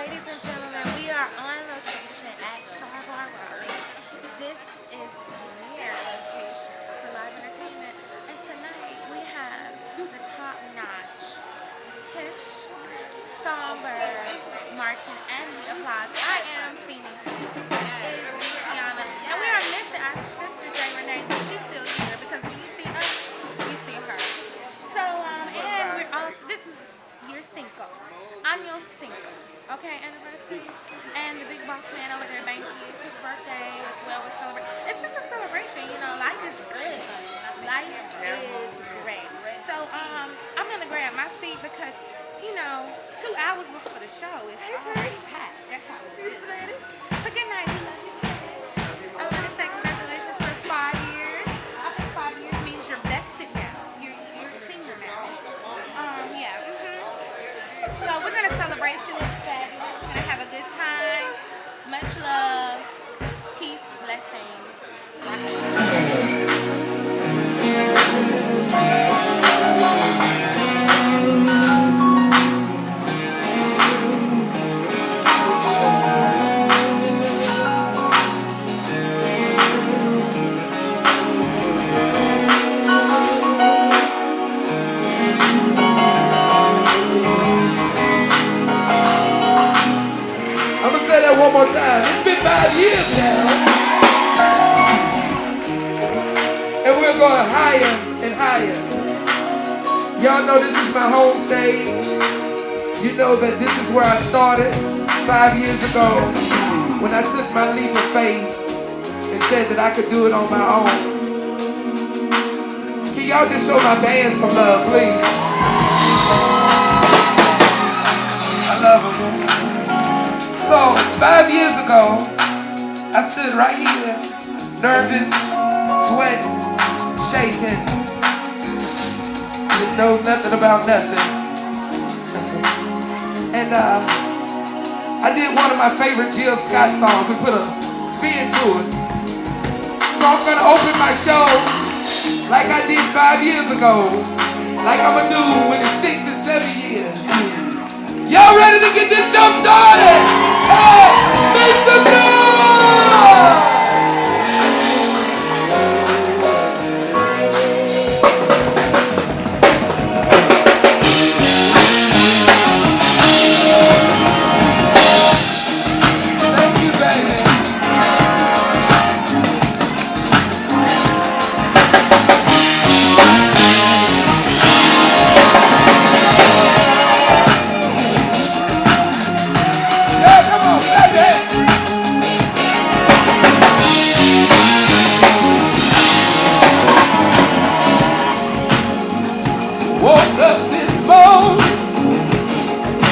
Ladies and gentlemen, we are on location at Starbar Raleigh. This is near location for live entertainment. And tonight we have the top-notch Tish SongBird, Martin, and the Applauze. I am Phoenix. Is Tiana. And we are missing our sister J Renee, but she's still here because when you see us, you see her. So, and we're also, this is year cinco. Año cinco. Okay, anniversary. And the big boss man over there, Banky, it's his birthday as well. We're celebrating. It's just a celebration, you know. Life is good. Life is great. So, I'm gonna grab my seat because, you know, 2 hours before the show is already packed. That's how it is. But good night. We love you. I want to say congratulations for 5 years. I think 5 years means you're vested now. You're a senior now. Yeah. So we're gonna celebrate. She looks fabulous. We're gonna have a good time. Much love, peace, blessings. I'm gonna say that one more time. It's been 5 years now. And we're going higher and higher. Y'all know this is my home stage. You know that this is where I started 5 years ago when I took my leap of faith and said that I could do it on my own. Can y'all just show my band some love, please? I love them. So, 5 years ago, I stood right here, nervous, sweating, shaking, didn't know nothing about nothing. And I did one of my favorite Jill Scott songs. We put a spin to it. So I'm gonna open my show like I did 5 years ago, like I'm gonna do when it's 6 and 7 years. Y'all ready to get this show started? Hey, make some noise! Thank you, baby. Woke up this morning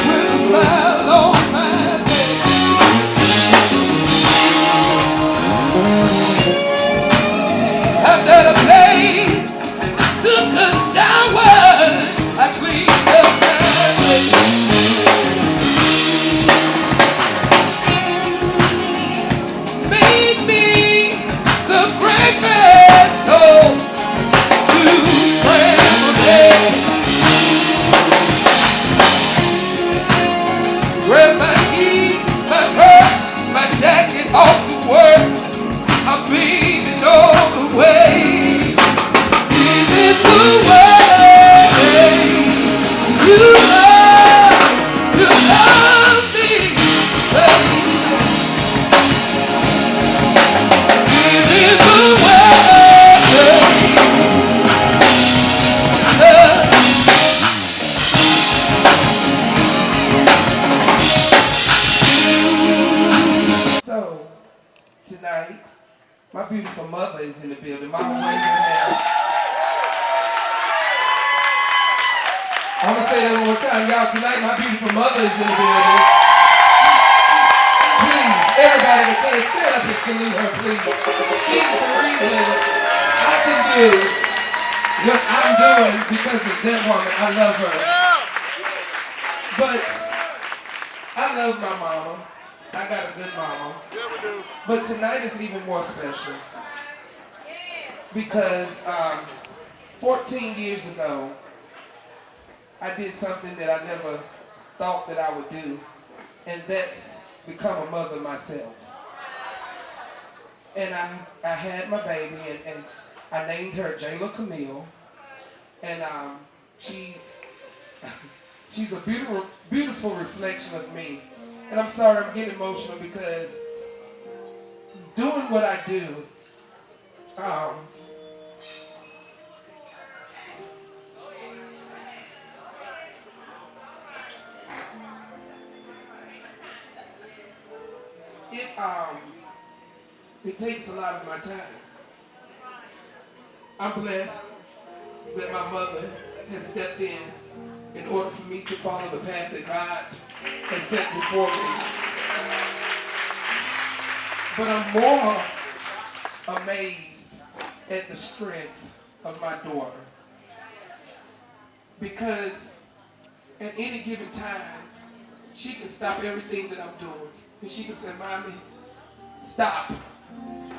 with a smile on my face. After the play, took a shower, I cleaned up my face. Made me some breakfast, oh, 2 scrambled eggs. Grab my keys, my purse, my jacket off to work. I'm beaming all the way. Is it the way you love me, baby? Is it the way you love me? So, tonight, my beautiful mother is in the building. Mama, wave your hand. I'm gonna say that one more time, y'all. Tonight, my beautiful mother is in the building. Please, everybody that can, stand up and salute her, please. She's the reason I can do what I'm doing because of that woman. I love her. But I love my mama. I got a good mama. Yeah, we do. But tonight is even more special. Because 14 years ago, I did something that I never thought that I would do. and that's become a mother myself. And I had my baby, and I named her Jayla Camille, and she's she's a beautiful reflection of me. And I'm sorry, I'm getting emotional because doing what I do, it takes a lot of my time. I'm blessed that my mother has stepped in order for me to follow the path that God has set before me. But I'm more amazed at the strength of my daughter. Because at any given time, she can stop everything that I'm doing. And she can say, Mommy, stop.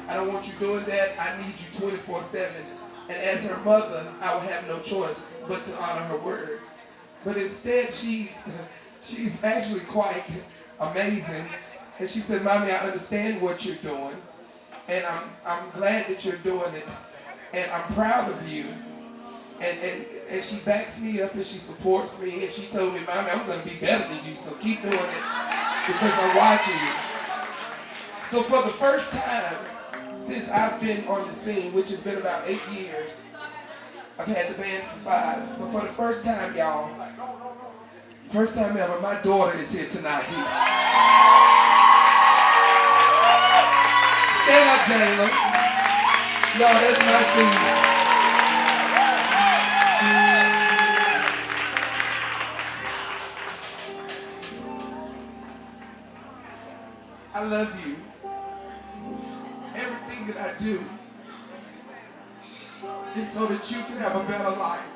I don't want you doing that. I need you 24/7. And as her mother, I will have no choice but to honor her word. But instead, she's actually quite amazing. And she said, Mommy, I understand what you're doing. And I'm glad that you're doing it. And I'm proud of you. And she backs me up and she supports me. And she told me, Mommy, I'm going to be better than you. So keep doing it because I'm watching you. So for the first time since I've been on the scene, which has been about 8 years, I've had the band for 5. But for the first time, y'all, first time ever, my daughter is here tonight. Stand up, Jayla. Y'all, that's my scene. I love you. Everything that I do is so that you can have a better life.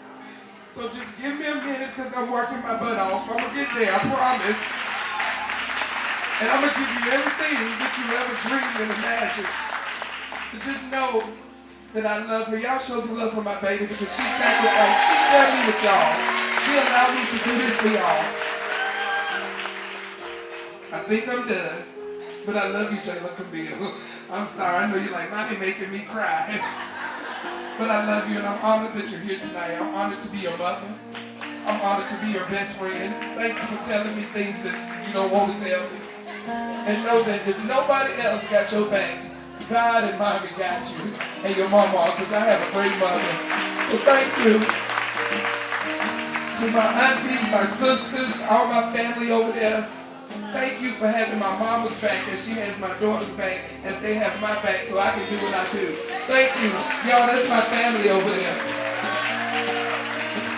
So just give me a minute because I'm working my butt off. I'm going to get there, I promise. And I'm going to give you everything that you ever dreamed and imagined. But just know that I love her. Y'all show some love for my baby because she sacrificed. She shared me with y'all. She allowed me to do this for y'all. I think I'm done. But I love you, Jayla Camille. I'm sorry, I know you're like, Mommy making me cry. But I love you and I'm honored that you're here tonight. I'm honored to be your mother. I'm honored to be your best friend. Thank you for telling me things that you don't want to tell me. And know that if nobody else got your back, God and Mommy got you. And your mama, because I have a great mother. So thank you to my aunties, my sisters, all my family over there. Thank you for having my mama's back as she has my daughter's back, as they have my back so I can do what I do. Thank you. Y'all, that's my family over there.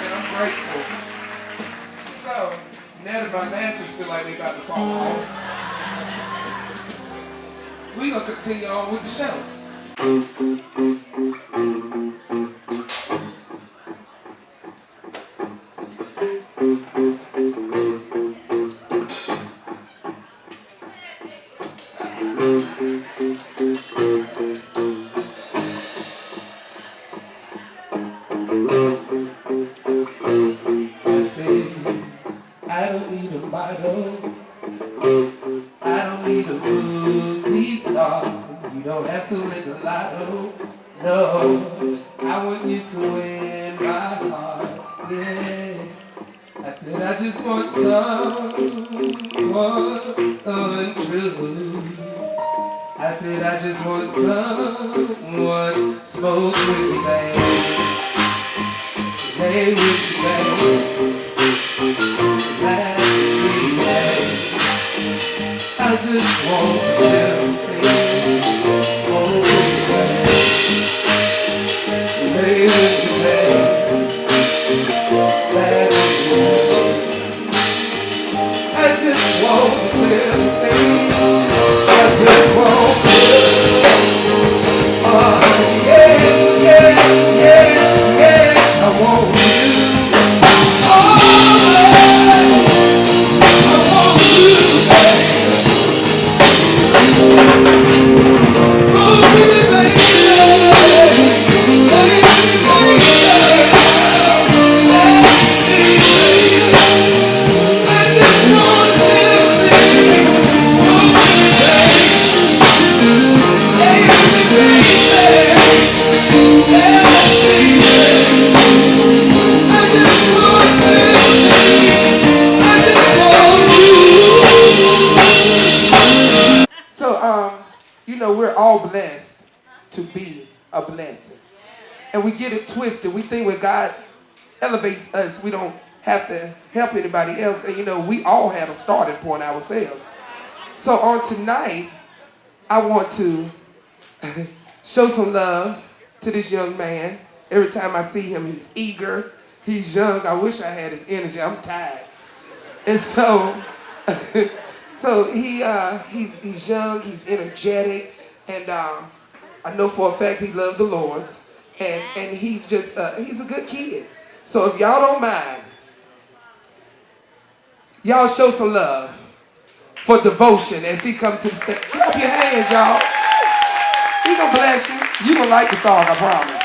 And I'm grateful. So, now that my lashes feel like they about to fall off, we're going to continue on with the show. I don't need a model, I don't need a movie star. You don't have to win the lotto, no. I want you to win my heart, yeah. I said I just want someone untrue. I said I just want someone smoke with me, babe. Lay with me, babe. I just want to smoke with you, lay with you, babe. I just want to I just want yeah, I want you. to be a blessing. And we get it twisted. We think when God elevates us, we don't have to help anybody else. And you know, we all had a starting point ourselves. So on tonight, I want to show some love to this young man. Every time I see him, he's eager, he's young. I wish I had his energy. I'm tired. And so, he's young, he's energetic, and I know for a fact he loves the Lord, and he's just he's a good kid. So if y'all don't mind, y'all show some love for Devotion as he comes to the stage. Clap your hands, y'all. He gonna bless you. You gonna like the song, I promise.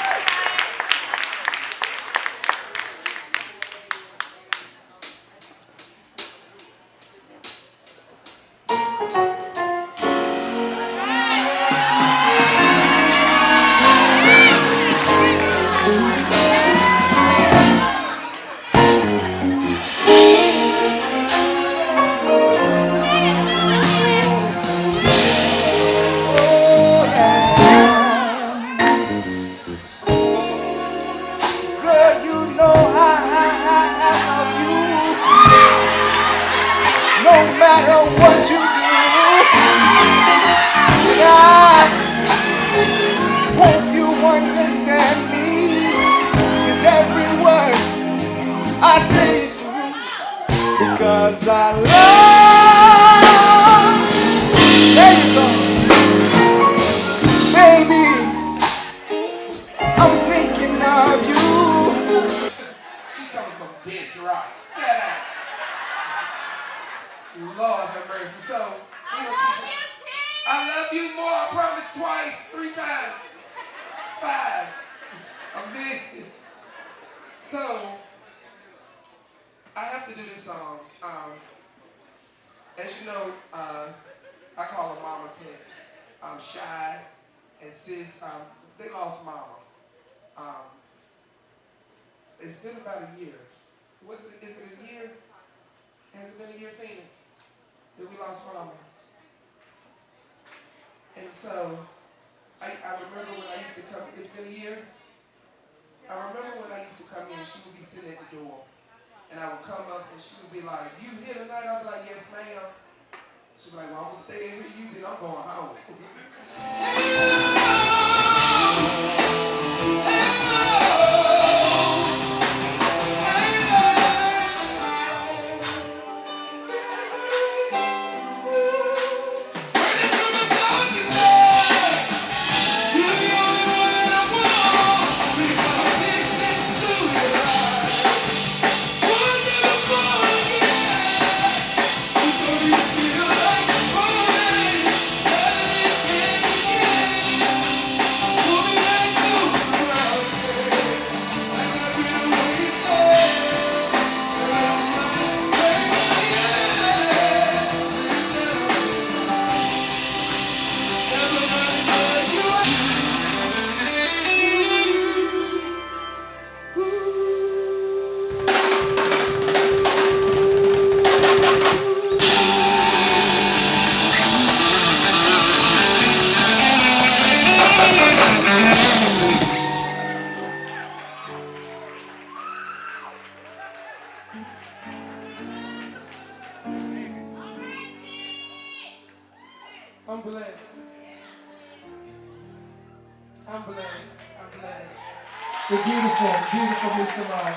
It's been about a year. Is it a year? Has it been a year, Phoenix? That we lost Mama? And so, I remember when I used to come, it's been a year? I remember when I used to come in, she would be sitting at the door. And I would come up and she would be like, "You here tonight?" I'd be like, "Yes, ma'am." She'd be like, "Well, I'm going to stay in here, you then I'm going home." I'm blessed. I'm blessed. I'm blessed. The beautiful, beautiful Miss Surreal.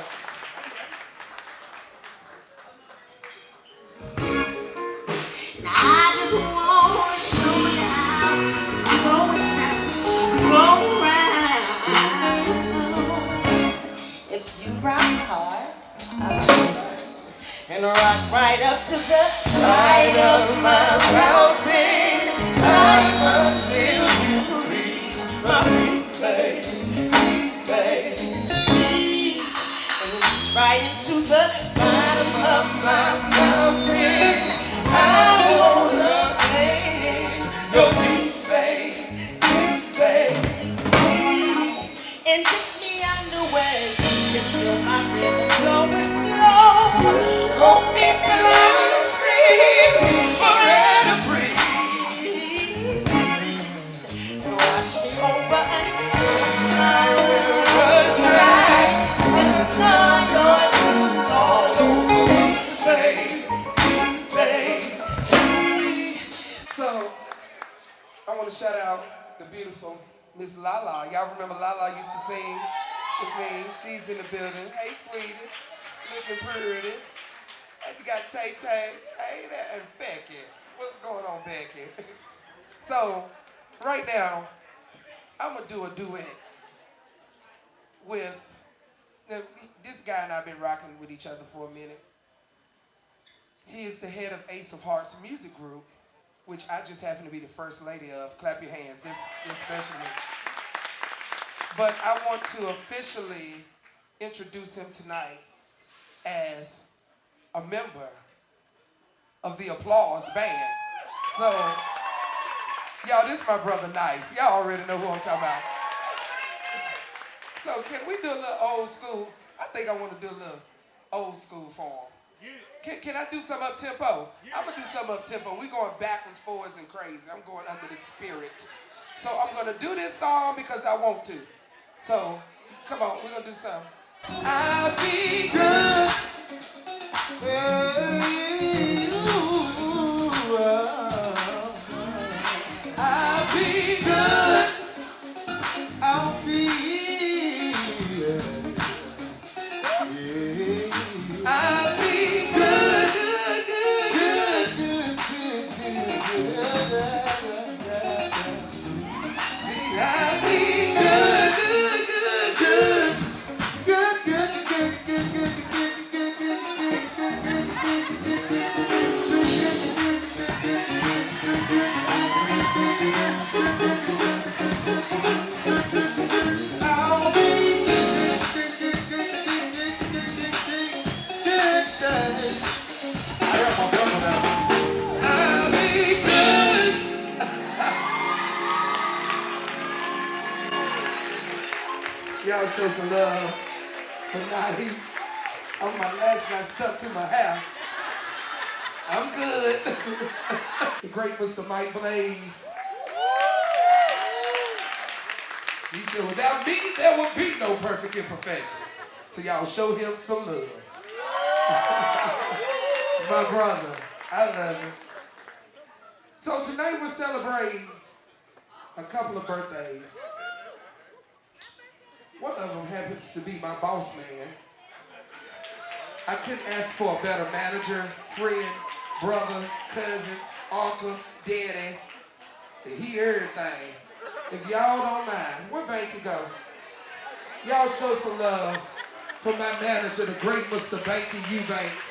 Now I just want to show you how slow it down, flow around. If you rock hard, and rock right up to the side of my mountain, climb until you reach my feet, babe, and reach right into the bottom of my mountain. I wanna play your feet, babe, and take me underway. You feel my rhythm flowing low. Hold me till I scream, forever breathe. Watch me over Miss Lala. Y'all remember Lala used to sing with me? She's in the building. Hey, sweetie. Looking pretty. And you got Tay Tay. Hey, there. And Becky. What's going on, Becky? So, right now, I'm going to do a duet with, now, this guy and I have been rocking with each other for a minute. He is the head of Ace of Hearts music group, which I just happen to be the first lady of. Clap your hands, this special. But I want to officially introduce him tonight as a member of the Applauze band. So, y'all, this is my brother Nice. Y'all already know who I'm talking about. So can we do a little old school? I think I want to do a little old school for him. Yeah. Can I do some up tempo? Yeah. I'm gonna do some up tempo. We going backwards, forwards, and crazy. I'm going under the spirit. So I'm gonna do this song because I want to. So come on, we're gonna do something. I'll be good. I'll be good. I'll be. I'll be good, good, good, good, good, good. I'll be good, good, good, good, good, good, good, good, good, good, I'll be y'all show some love tonight. On my lash got stuck to my hair. I'm good. The great Mr. Mike Blaze. He said, without me, there would be no perfect imperfection. So y'all show him some love. My brother, I love him. So tonight we're celebrating a couple of birthdays. One of them happens to be my boss man. I couldn't ask for a better manager, friend, brother, cousin, uncle, daddy. He everything. If y'all don't mind, where Banky go? Y'all show some love for my manager, the great Mr. Banky Eubanks.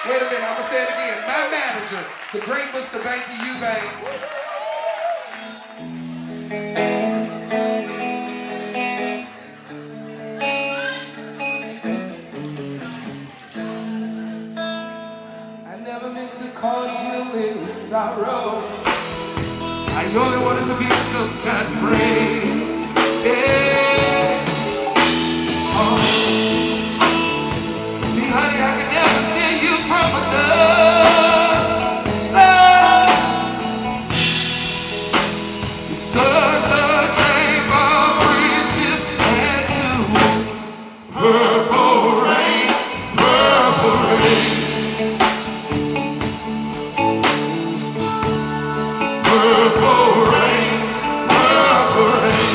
Wait a minute, I'm gonna say it again. My manager, the great Mr. Banky Eubanks. Cause you any sorrow. I only wanted to be some kind of friend. Yeah. Oh. See, honey, I can never steal you from another. It's such a shame of riches and to purple rain, purple rain. Purple rain, purple rain.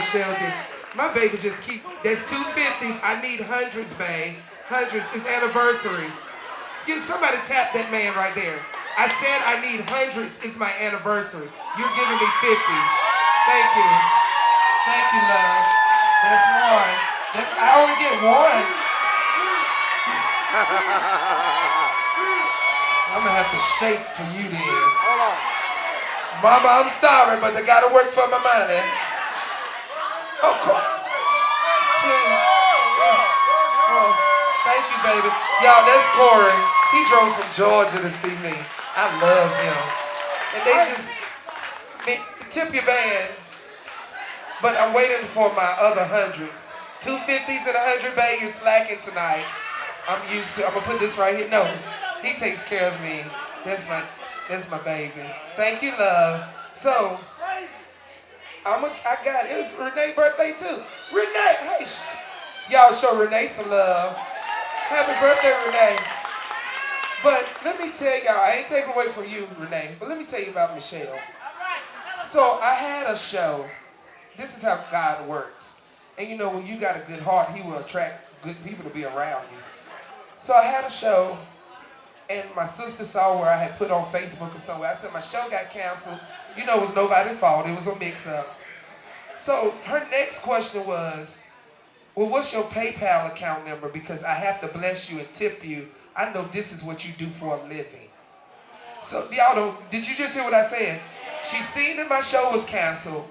Michelle did. My baby just keep, there's 250s. I need hundreds, babe. Hundreds. It's anniversary. Excuse, somebody tap that man right there. I said I need hundreds. It's my anniversary. You're giving me 50s. Thank you. Thank you, love. That's one. I only get one. I'm gonna have to shake for you then. Hold on. Mama, I'm sorry, but I gotta work for my money. Oh, cool. Oh, thank you, baby. Y'all, that's Corey. He drove from Georgia to see me. I love him. And they just tip your band. But I'm waiting for my other hundreds. 250s and 100, babe. You're slacking tonight. I'm gonna put this right here. No, he takes care of me. That's my baby. Thank you, love. So, I got it. It's Renee's birthday too. Renee, hey, y'all show Renee some love. Happy birthday, Renee. But let me tell y'all, I ain't taking away from you, Renee, but let me tell you about Michelle. So I had a show. This is how God works. And you know, when you got a good heart, he will attract good people to be around you. So I had a show, and my sister saw where I had put on Facebook or somewhere. I said, my show got canceled. You know, it was nobody's fault. It was a mix-up. So her next question was, well, what's your PayPal account number? Because I have to bless you and tip you. I know this is what you do for a living. So y'all don't, did you just hear what I said? She seen that my show was canceled.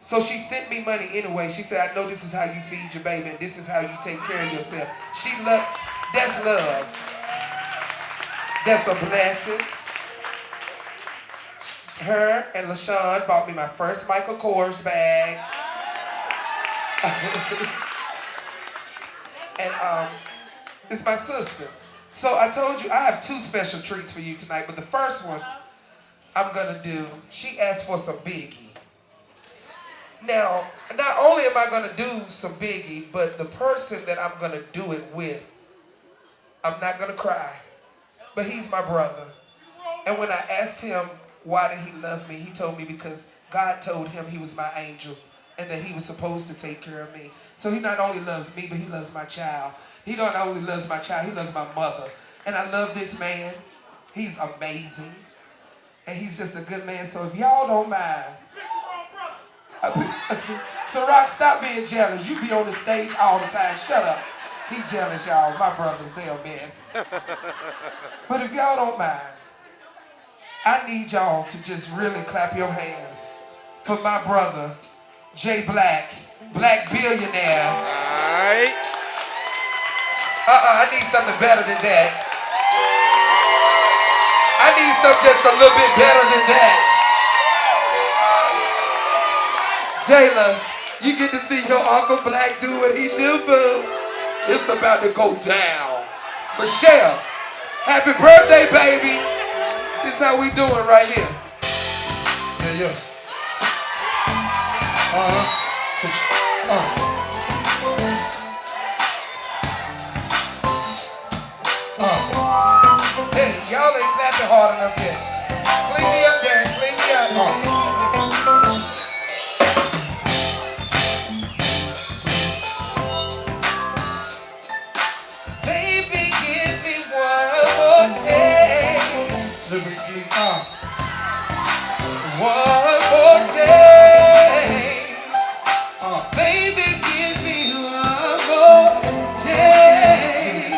So she sent me money anyway. She said, I know this is how you feed your baby and this is how you take care of yourself. She loved, that's love. That's a blessing. Her and LaShawn bought me my first Michael Kors bag. And it's my sister. So I told you I have two special treats for you tonight, but the first one I'm gonna do, she asked for some Biggie. Now, not only am I gonna do some Biggie, but the person that I'm gonna do it with, I'm not gonna cry, but he's my brother. And when I asked him why did he love me, he told me because God told him he was my angel and that he was supposed to take care of me. So he not only loves me, but he loves my child. He not only loves my child, he loves my mother. And I love this man. He's amazing. And he's just a good man. So if y'all don't mind, so Rock, stop being jealous. You be on the stage all the time. Shut up. He jealous, y'all. My brothers, they a mess. But if y'all don't mind, I need y'all to just really clap your hands for my brother, Jay Black, Black Billionaire. All right. I need something better than that. I need something just a little bit better than that. Jayla, you get to see your Uncle Black do what he do, boo. It's about to go down. Michelle, happy birthday, baby. This is how we doing right here. Yeah. Hey, y'all ain't clapping hard enough yet. Clean me up, Darren. Clean me up. Baby, give me one more taste. One more taste. Baby, give me one more taste.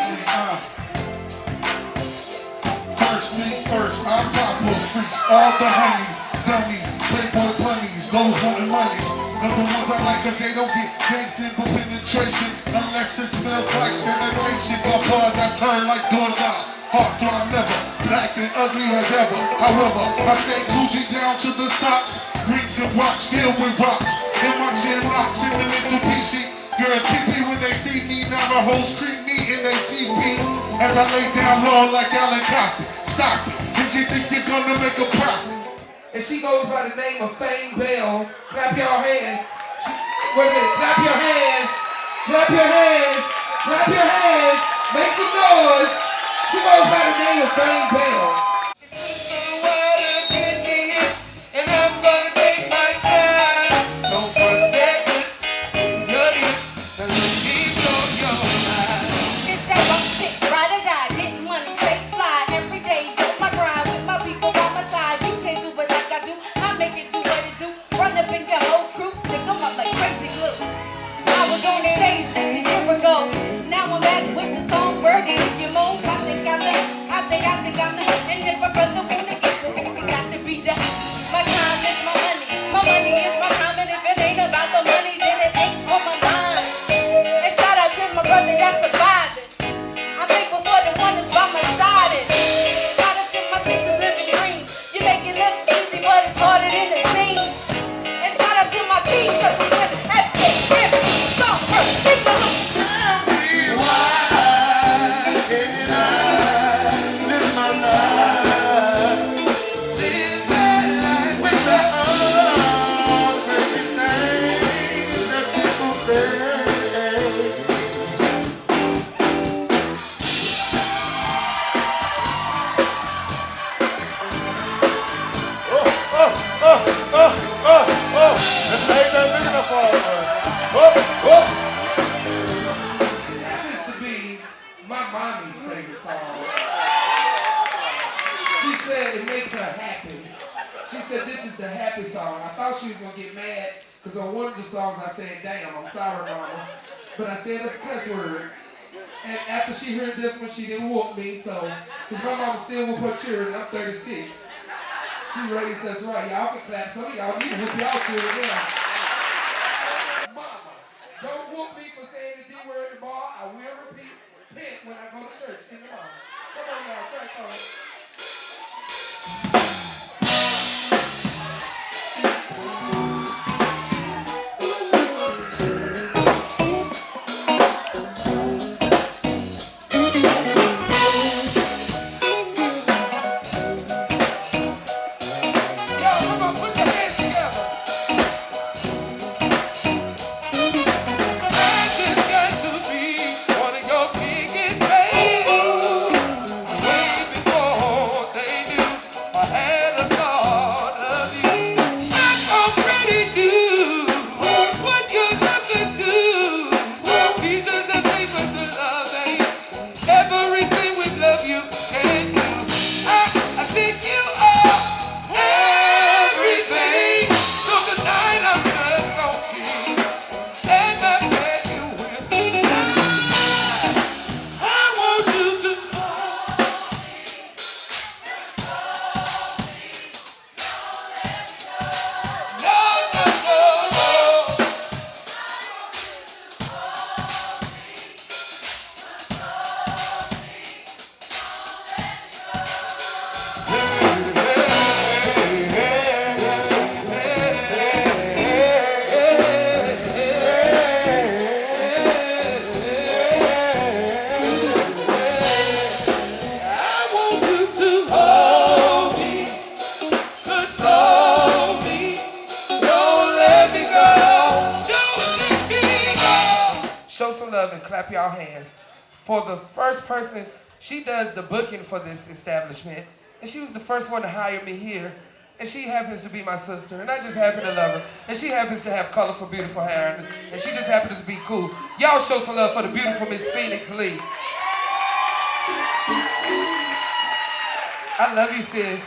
First thing first, I'm Papa Freaks, all the honeys, dummies, playboy bunnies, those wanting money. Number ones I like cause they don't get ganked in for penetration unless it smells like sanitation. Applauze, I turn like doorknob, heart throb never, black and ugly as ever. However, I stay Gucci down to the socks, rings and rocks filled with rocks, and my chin rocks in the Mitsubishi. Girls pee when they see me, Navajos creep me in they TP as I lay down low like L.I.T. Stop it, if you think you're gonna make a profit. And she goes by the name of Fame Bell. Clap your hands. Wait a minute. Clap your hands. Clap your hands. Clap your hands. Make some noise. She goes by the name of Fame Bell. And I'm gonna take my time. Don't forget the think I'm the and if a brother wanna get with this, he got to be the my time is my money is my time, and if it ain't about the money, then it ain't on my mind. And shout out to my brother that's surviving. I'm thankful for the one that's by my side. And shout out to my sisters living dreams. You make it look easy, but it's harder than it seems. And shout out to my team, cause we win every day. Songbird, big love. Happens to be my mommy's favorite song. She said it makes her happy. She said this is the happy song. I thought she was going to get mad because on one of the songs I said, damn, I'm sorry, mama. But I said a cuss word. And after she heard this one, she didn't whoop me, so, because my mama still whoop her children, I'm 36. She raised us right. Y'all can clap. Some of y'all need to whoop y'all children now. Mama, don't whoop me for saying the D word tomorrow. I will repent when I go to church in the morning. Come on now, church on. Show some love and clap y'all hands for the first person. She does the booking for this establishment, and she was the first one to hire me here. And she happens to be my sister, and I just happen to love her. And she happens to have colorful, beautiful hair, and she just happens to be cool. Y'all show some love for the beautiful Miss Phoenix Lee. I love you, sis.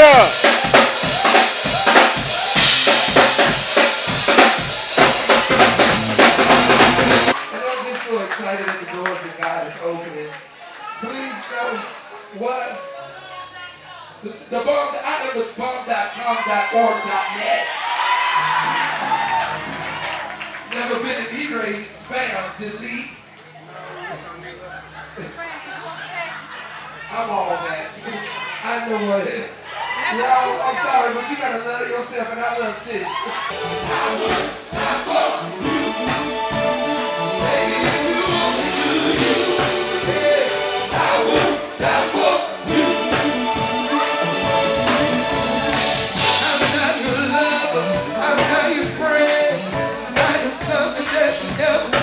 And I'm just so excited at the doors that God is opening. Please know what? The bomb, I am with bomb.com.org.net. Never been an erase, spam, delete. I'm all that. I know what it is. Y'all, I'm sorry, but you gotta love yourself, and I love Tish. I'm not your lover, I'm not your friend. I am something that you never